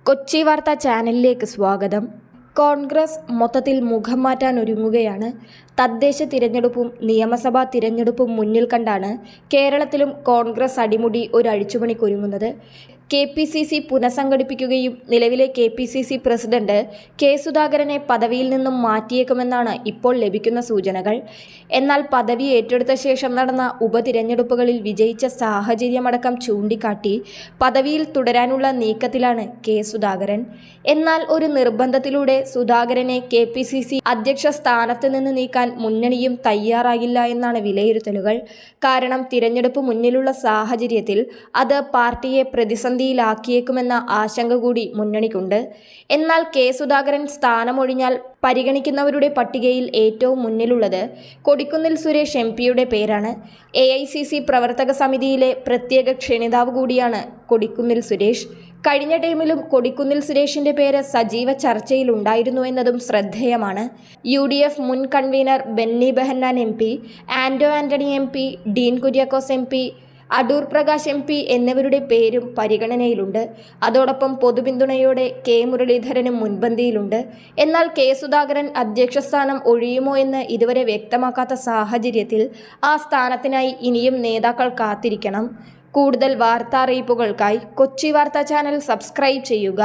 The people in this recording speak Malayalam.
കൊച്ചി വാർത്താ ചാനലിലേക്ക് സ്വാഗതം. കോൺഗ്രസ് മൊത്തത്തിൽ മുഖം മാറ്റാൻ ഒരുങ്ങുകയാണ്. തദ്ദേശ തിരഞ്ഞെടുപ്പും നിയമസഭാ തിരഞ്ഞെടുപ്പും മുന്നിൽ കണ്ടാണ് കേരളത്തിലും കോൺഗ്രസ് അടിമുടി ഒരു അഴിച്ചുപണിക്കൊരുങ്ങുന്നത്. KPCC പുനഃസംഘടിപ്പിക്കുകയും നിലവിലെ KPCC പ്രസിഡന്റ് കെ സുധാകരനെ പദവിയിൽ നിന്നും മാറ്റിയേക്കുമെന്നാണ് ഇപ്പോൾ ലഭിക്കുന്ന സൂചനകൾ. എന്നാൽ പദവി ഏറ്റെടുത്ത ശേഷം നടന്ന ഉപതിരഞ്ഞെടുപ്പുകളിൽ വിജയിച്ച സാഹചര്യമടക്കം ചൂണ്ടിക്കാട്ടി പദവിയിൽ തുടരാനുള്ള നീക്കത്തിലാണ് കെ സുധാകരൻ. എന്നാൽ ഒരു നിർബന്ധത്തിലൂടെ സുധാകരനെ KPCC അധ്യക്ഷ സ്ഥാനത്ത് നിന്ന് നീക്കാൻ മുന്നണിയും തയ്യാറാകില്ല എന്നാണ് വിലയിരുത്തലുകൾ. കാരണം തിരഞ്ഞെടുപ്പ് മുന്നിലുള്ള സാഹചര്യത്തിൽ അത് പാർട്ടിയെ പ്രതിസന്ധിയിലാക്കിയേക്കുമെന്ന ആശങ്ക കൂടി മുന്നണിക്കുണ്ട്. എന്നാൽ കെ സുധാകരൻ സ്ഥാനമൊഴിഞ്ഞാൽ പരിഗണിക്കുന്നവരുടെ പട്ടികയിൽ ഏറ്റവും മുന്നിലുള്ളത് കൊടിക്കുന്നിൽ സുരേഷ് MP പേരാണ്. AICC പ്രവർത്തക സമിതിയിലെ പ്രത്യേക ക്ഷണിതാവ് കൂടിയാണ് കൊടിക്കുന്നിൽ സുരേഷ്. കഴിഞ്ഞ ടൈമിലും കൊടിക്കുന്നിൽ സുരേഷിന്റെ പേര് സജീവ ചർച്ചയിലുണ്ടായിരുന്നു എന്നതും ശ്രദ്ധേയമാണ്. UDF മുൻ convener Benny Behanan MP, Anto Antony MP, Dean Kuriakose MP, Adoor Prakash MP എന്നിവരുടെ പേരും പരിഗണനയിലുണ്ട്. അതോടൊപ്പം പൊതുപിന്തുണയോടെ K മുരളീധരനും മുൻപന്തിയിലുണ്ട്. എന്നാൽ കെ സുധാകരൻ അധ്യക്ഷ സ്ഥാനം ഒഴിയുമോ എന്ന് ഇതുവരെ വ്യക്തമാക്കാത്ത സാഹചര്യത്തിൽ ആ സ്ഥാനത്തിനായി ഇനിയും നേതാക്കൾ കാത്തിരിക്കണം. കൂടുതൽ വാർത്താ അറിയിപ്പുകൾക്കായി കൊച്ചി വാർത്താ ചാനൽ സബ്സ്ക്രൈബ് ചെയ്യുക.